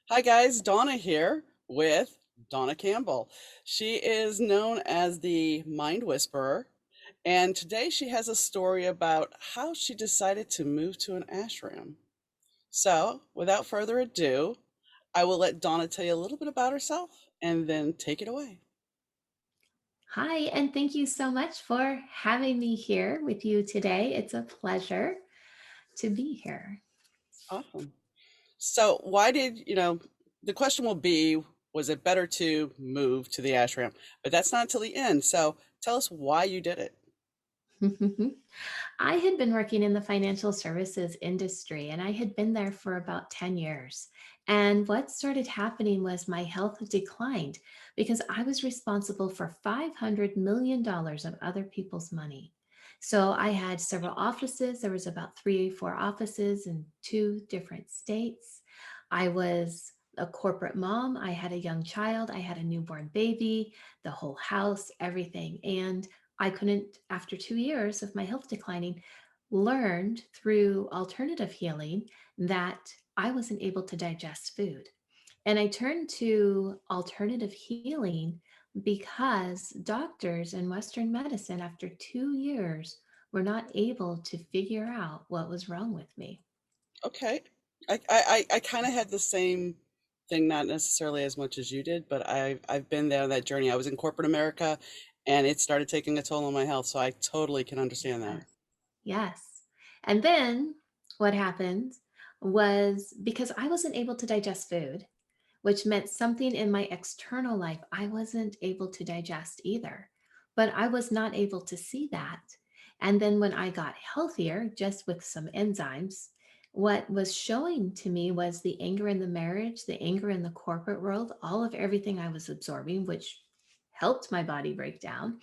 Hi guys, Dawna here with Dawna Campbell. She is known as the Mind Whisperer, and today she has a story about how she decided to move to an ashram. So, without further ado, I will let Dawna tell you a little bit about herself and then take it away. Hi, and thank you so much for having me here with you today. It's a pleasure to be here. Awesome. So, why did, the question will be, was it better to move to the ashram? But that's not till the end. So, tell us why you did it. I had been working in the financial services industry and I had been there for about 10 years. And what started happening was my health declined because I was responsible for $500 million of other people's money. So I had several offices. There was about 3 or 4 offices in 2 different states. I was a corporate mom. I had a young child. I had a newborn baby, the whole house, everything. And I couldn't, after 2 years of my health declining, learned through alternative healing that I wasn't able to digest food. And I turned to alternative healing because doctors in Western medicine, after 2 years, were not able to figure out what was wrong with me. Okay. I kind of had the same thing, not necessarily as much as you did, but I've been there on that journey. I was in corporate America and it started taking a toll on my health, so I totally can understand that. Yes. Yes. And then what happened was because I wasn't able to digest food, which meant something in my external life I wasn't able to digest either. But I was not able to see that. And then when I got healthier, just with some enzymes, what was showing to me was the anger in the marriage, the anger in the corporate world, all of everything I was absorbing, which helped my body break down,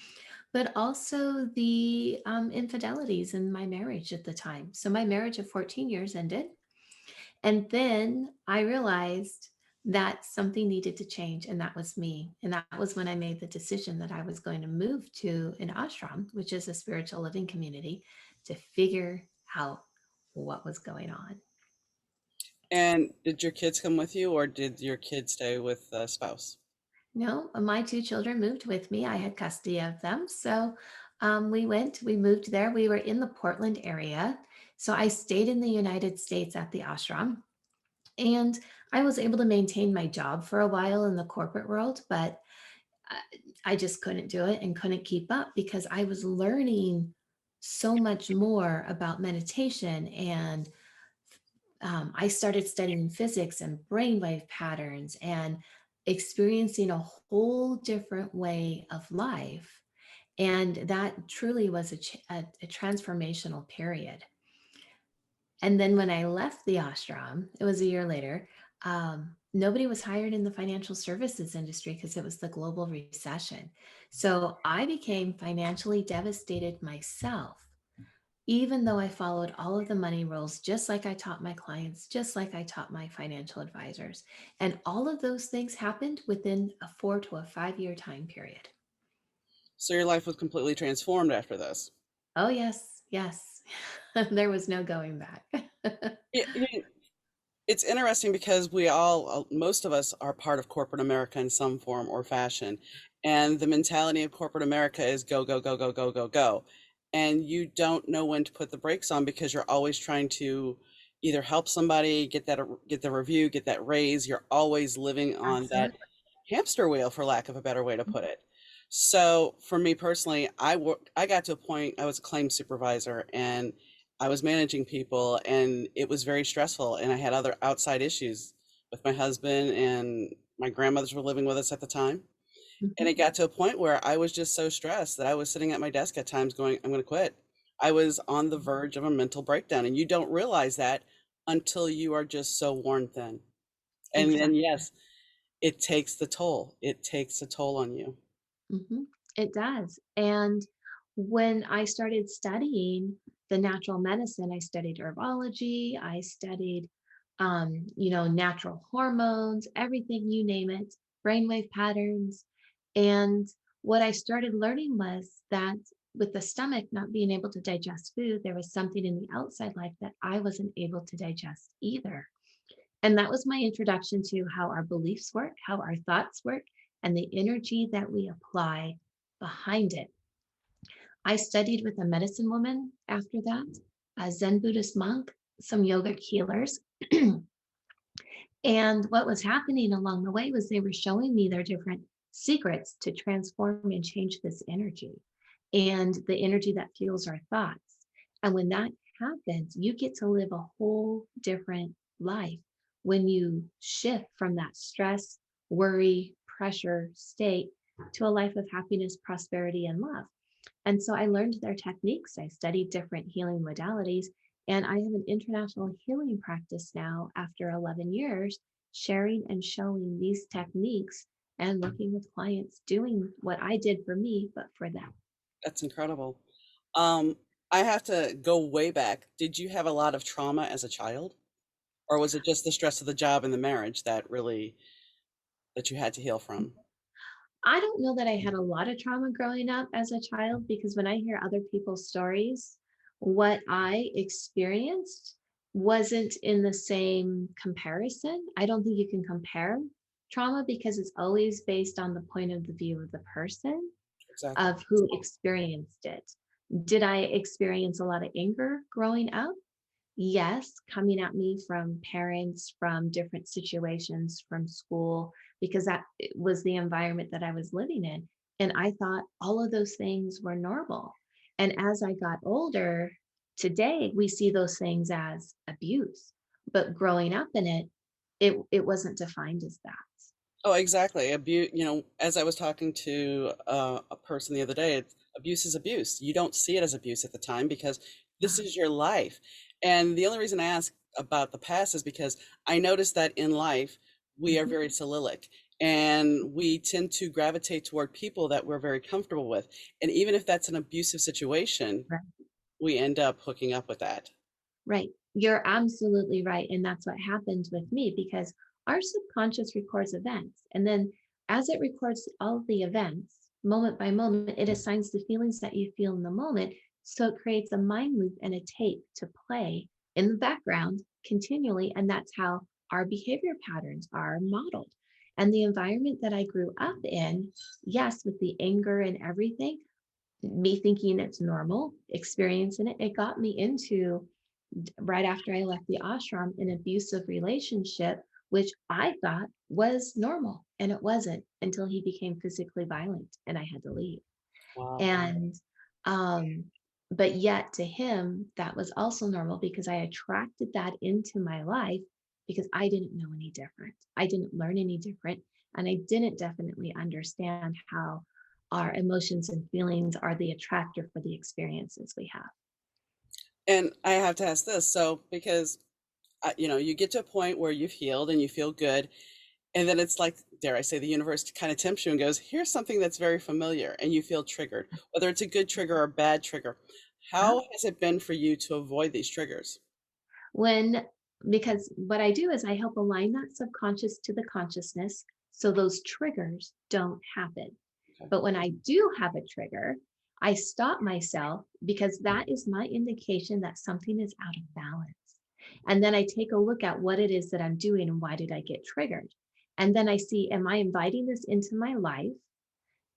but also the infidelities in my marriage at the time. So my marriage of 14 years ended. And then I realized that something needed to change, and that was me. And that was when I made the decision that I was going to move to an ashram, which is a spiritual living community, to figure out what was going on. And did your kids come with you, or did your kids stay with the spouse? No, my 2 children moved with me. I had custody of them. So we moved there. We were in the Portland area. So I stayed in the United States at the ashram. And I was able to maintain my job for a while in the corporate world, but I I just couldn't do it and couldn't keep up because I was learning so much more about meditation. And I started studying physics and brainwave patterns and experiencing a whole different way of life. And that truly was a transformational period. And then when I left the ashram, it was a year later, nobody was hired in the financial services industry because it was the global recession. So I became financially devastated myself, even though I followed all of the money rules, just like I taught my clients, just like I taught my financial advisors. And all of those things happened within a 4 to 5 year time period. So your life was completely transformed after this. Oh, yes, yes. There was no going back. It's interesting because we all, most of us are part of corporate America in some form or fashion. And the mentality of corporate America is go, go, go, go, go, go, go. And you don't know when to put the brakes on because you're always trying to either help somebody, get the review, get that raise. You're always living on that Absolutely. hamster wheel, for lack of a better way to put it. So for me personally, I got to a point, I was a claims supervisor and I was managing people and it was very stressful and I had other outside issues with my husband and my grandmothers were living with us at the time. And Mhm. it got to a point where I was just so stressed that I was sitting at my desk at times going, I'm going to quit. I was on the verge of a mental breakdown and you don't realize that until you are just so worn thin. And then Exactly. yes, it takes the toll. It takes a toll on you. Mhm. It does. And when I started studying the natural medicine, I studied herbology, I studied, natural hormones, everything, you name it, brainwave patterns. And what I started learning was that with the stomach not being able to digest food, there was something in the outside life that I wasn't able to digest either. And that was my introduction to how our beliefs work, how our thoughts work, and the energy that we apply behind it. I studied with a medicine woman after that, a Zen Buddhist monk, some yogic healers. And what was happening along the way was they were showing me their different secrets to transform and change this energy and the energy that fuels our thoughts. And when that happens, you get to live a whole different life when you shift from that stress, worry, pressure state to a life of happiness, prosperity, and love. And so I learned their techniques. I studied different healing modalities, and I have an international healing practice now after 11 years, sharing and showing these techniques and working with clients doing what I did for me, but for them. That's incredible. Um, I have to go way back. Did you have a lot of trauma as a child, or was it just the stress of the job and the marriage that really that you had to heal from? I don't know that I had a lot of trauma growing up as a child because when I hear other people's stories, what I experienced wasn't in the same comparison. I don't think you can compare trauma because it's always based on the point of the view of the person Exactly. of who experienced it. Did I experience a lot of anger growing up? Yes, coming at me from parents, from different situations, from school, because that was the environment that I was living in. And I thought all of those things were normal. And as I got older, today we see those things as abuse. But growing up in it, it wasn't defined as that. Oh, exactly. Abuse, as I was talking to a person the other day, abuse is abuse. You don't see it as abuse at the time because this is your life. And the only reason I ask about the past is because I noticed that in life, we are Mhm. very cyclic and we tend to gravitate toward people that we're very comfortable with. And even if that's an abusive situation, we end up hooking up with that. Right. You're absolutely right. And that's what happened with me because our subconscious records events. And then as it records all of the events, moment by moment, it assigns the feelings that you feel in the moment. So it creates a mind loop and a tape to play in the background continually. And that's how our behavior patterns are modeled. And the environment that I grew up in, yes, with the anger and everything, me thinking it's normal, experiencing it, it got me into right after I left the ashram, an abusive relationship, which I thought was normal. And it wasn't until he became physically violent and I had to leave. Wow. And, um, but yet to him, that was also normal because I attracted that into my life because I didn't know any different. I didn't learn any different. And I didn't definitely understand how our emotions and feelings are the attractor for the experiences we have. And I have to ask this. So, because you get to a point where you've healed and you feel good. And then it's like, dare I say, the universe kind of tempts you and goes, here's something that's very familiar, and you feel triggered, whether it's a good trigger or a bad trigger. Uh-huh. How has it been for you to avoid these triggers? When because what I do is I help align that subconscious to the consciousness so those triggers don't happen. Okay. But when I do have a trigger, I stop myself because that is my indication that something is out of balance. And then I take a look at what it is that I'm doing and why did I get triggered? And then I see, am I inviting this into my life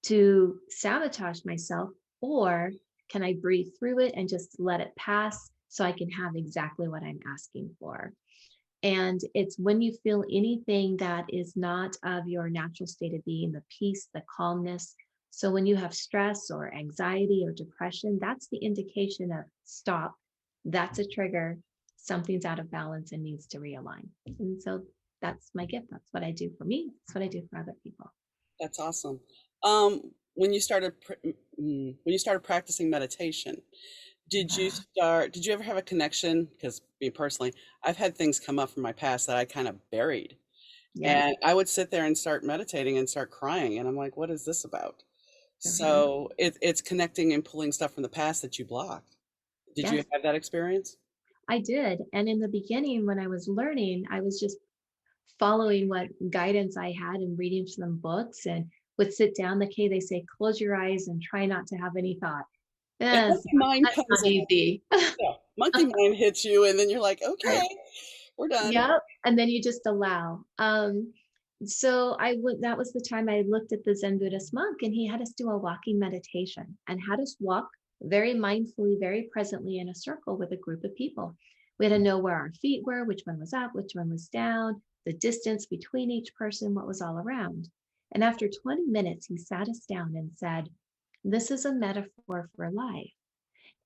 to sabotage myself, or can I breathe through it and just let it pass so I can have exactly what I'm asking for? And it's when you feel anything that is not of your natural state of being, the peace, the calmness. So when you have stress or anxiety or depression, that's the indication of stop. That's a trigger. Something's out of balance and needs to realign. And so that's my gift. That's what I do for me. That's what I do for other people. That's awesome. When you started practicing meditation, did you ever have a connection? Because me personally, I've had things come up from my past that I kind of buried. Yes. And I would sit there and start meditating and start crying. And I'm like, what is this about? Right. So it's connecting and pulling stuff from the past that you blocked. Did you Yes, have that experience? I did. And in the beginning, when I was learning, I was just following what guidance I had and reading some books and would sit down. Okay, they say, close your eyes and try not to have any thought. And Yes, monkey mind that's comes not in. easy. Yeah, monkey mind hits you, and then you're like, Right. okay. We're done. Yep, and then you just allow. So I would that was the time I looked at the Zen Buddhist monk, and he had us do a walking meditation and had us walk very mindfully, very presently in a circle with a group of people. We had to know where our feet were, which one was up, which one was down, the distance between each person, what was all around. And after 20 minutes, he sat us down and said, "This is a metaphor for life.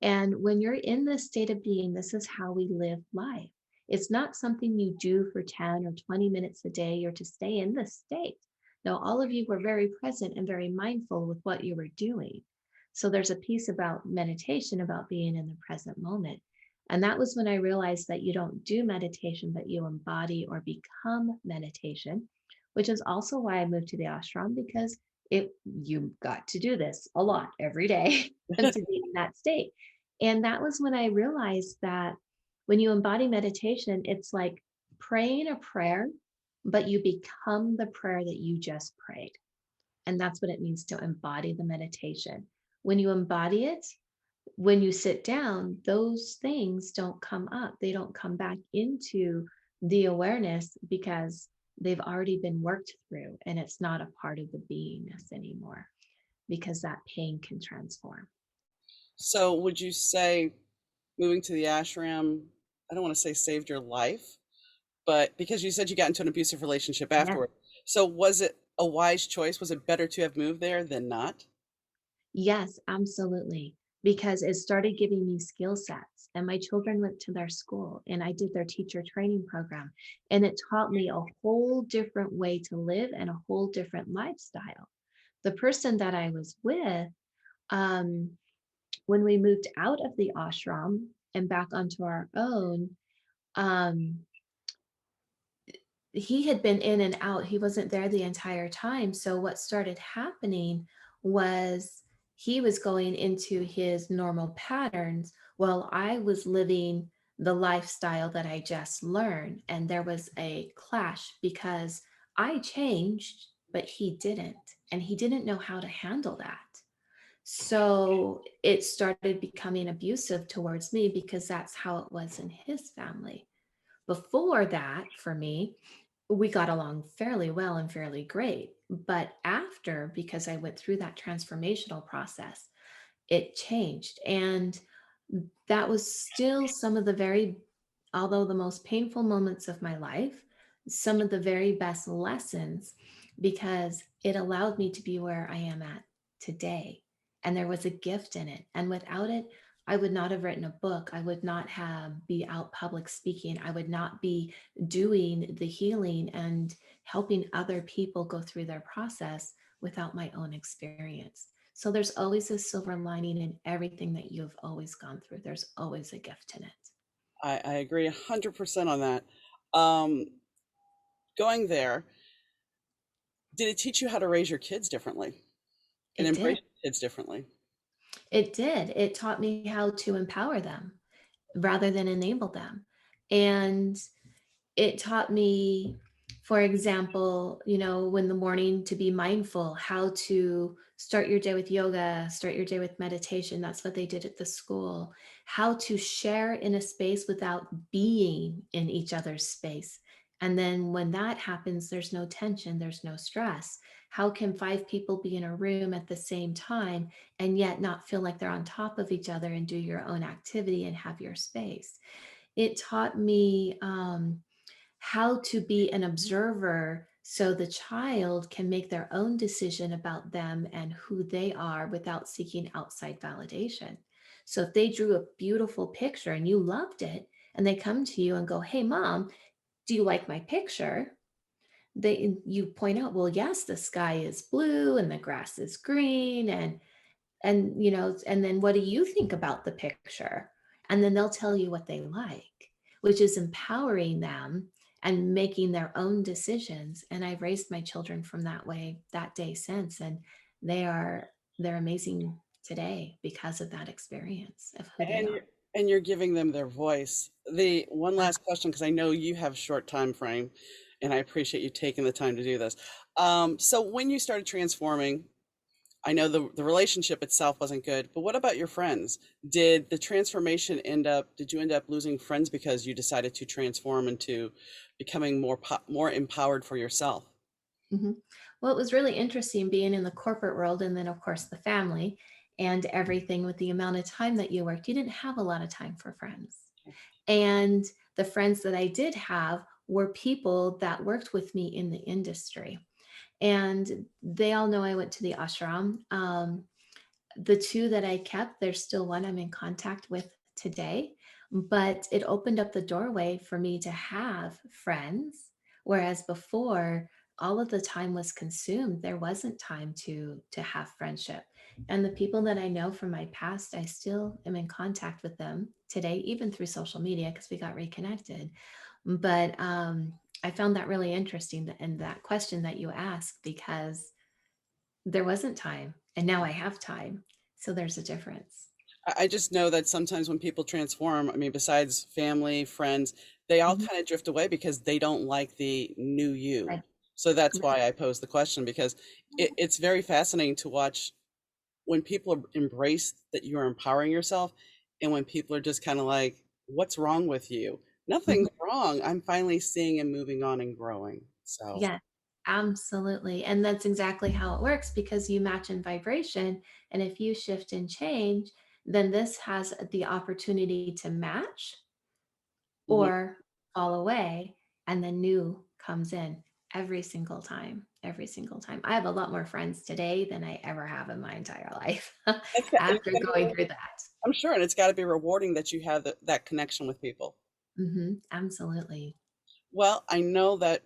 And when you're in this state of being, this is how we live life. It's not something you do for 10 or 20 minutes a day or to stay in this state. No, all of you were very present and very mindful with what you were doing. So there's a piece about meditation, about being in the present moment. And that was when I realized that you don't do meditation, but you embody or become meditation, which is also why I moved to the ashram because it you got to do this a lot every day and to be in that state. And that was when I realized that when you embody meditation, it's like praying a prayer, but you become the prayer that you just prayed. And that's what it means to embody the meditation. When you embody it, when you sit down, those things don't come up. They don't come back into the awareness because they've already been worked through and it's not a part of the beingness anymore because that pain can transform. So would you say moving to the ashram, I don't want to say saved your life, but because you said you got into an abusive relationship Yeah. afterward. So was it a wise choice? Was it better to have moved there than not? Yes, absolutely. Because it started giving me skill sets, and my children went to their school, and I did their teacher training program. And it taught me a whole different way to live and a whole different lifestyle. The person that I was with, um, when we moved out of the ashram and back onto our own, um, he had been in and out. He wasn't there the entire time. So what started happening was he was going into his normal patterns while I was living the lifestyle that I just learned. And there was a clash because I changed, but he didn't. And he didn't know how to handle that. So it started becoming abusive towards me because that's how it was in his family. Before that, for me, we got along fairly well and fairly great. But after, because I went through that transformational process, it changed. And that was still some of the very, although the most painful moments of my life, some of the very best lessons because it allowed me to be where I am at today. And there was a gift in it. And without it, I would not have written a book. I would not have be out public speaking. I would not be doing the healing and helping other people go through their process without my own experience. So there's always a silver lining in everything that you've always gone through. There's always a gift in it. I agree 100% on that. Um, Going there, did it teach you how to raise your kids differently and It embrace did. your kids differently? It did. It taught me how to empower them rather than enable them. And it taught me, for example, when the morning to be mindful, how to start your day with yoga, start your day with meditation. That's what they did at the school. How to share in a space without being in each other's space. And then when that happens, there's no tension, there's no stress. How can five people be in a room at the same time and yet not feel like they're on top of each other and do your own activity and have your space? It taught me how to be an observer so the child can make their own decision about them and who they are without seeking outside validation. So if they drew a beautiful picture and you loved it, and they come to you and go, "Hey, mom, do you like my picture?" You point out, "Well, yes, the sky is blue and the grass is green, and then what do you think about the picture?" And then they'll tell you what they like, which is empowering them and making their own decisions. And I've raised my children from that way that day since, and they're amazing today because of that experience of who they And you're are. and you're giving them their voice. The one Uh, last question, because I know you have short time frame, and I appreciate you taking the time to do this. So when you started transforming, I know the relationship itself wasn't good, but what about your friends? Did the transformation did you end up losing friends because you decided to transform into becoming more empowered for yourself? Mhm. Well, it was really interesting being in the corporate world and then, of course, the family and everything with the amount of time that you worked. You didn't have a lot of time for friends. And the friends that I did have were people that worked with me in the industry. And they all know I went to the ashram. The two that I kept, there's still one I'm in contact with today, but it opened up the doorway for me to have friends. Whereas before, all of the time was consumed. There wasn't time to have friendship. And the people that I know from my past, I still am in contact with them today, even through social media, because we got reconnected. But I found that really interesting and that question that you asked because there wasn't time, and now I have time, so there's a difference. I just know that sometimes when people transform, I mean, besides family, friends, they all Mhm. kind of drift away because they don't like the new you. Right, So that's right. why I posed the question, because it's very fascinating to watch when people embrace that you are empowering yourself, and when people are just kind of like, what's wrong with you? Mhm. Nothing's wrong. I'm finally seeing and moving on and growing. So Yeah, absolutely, and that's exactly how it works because you match in vibration, and if you shift and change, then this has the opportunity to match mhm. or fall away, and the new comes in every single time. I have a lot more friends today than I ever have in my entire life It's after gotta be going through that. I'm sure, and it's got to be rewarding that you have that connection with people. Absolutely. Well, I know that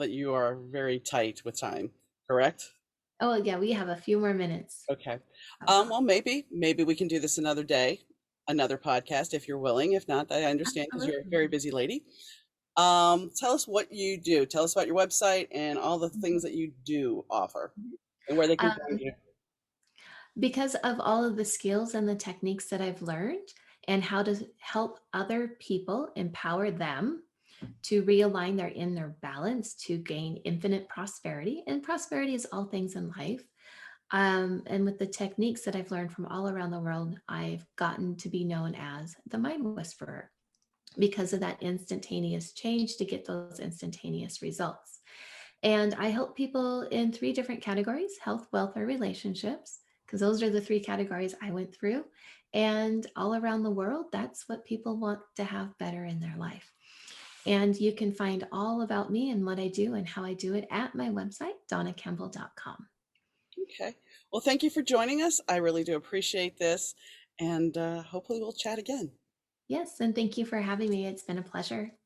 you are very tight with time, correct? Oh, yeah, we have a few more minutes. Okay. Oh, Well, maybe we can do this another day, another podcast if you're willing. If not, I understand because you're a very absolutely. busy lady. Tell us what you do. Tell us about your website and all the Mhm, things that you do offer mhm. and where they can find Um, you. because of all of the skills and the techniques that I've learned and how to help other people empower them to realign their inner balance to gain infinite prosperity. And prosperity is all things in life. And with the techniques that I've learned from all around the world, I've gotten to be known as the mind whisperer because of that instantaneous change to get those instantaneous results. And I help people in three different categories: health, wealth, or relationships, because those are the three categories I went through. And all around the world, that's what people want to have better in their life. And you can find all about me and what I do and how I do it at my website, donnacampbell.com. Okay. Well, thank you for joining us. I really do appreciate this, and hopefully we'll chat again. Yes, and thank you for having me. It's been a pleasure.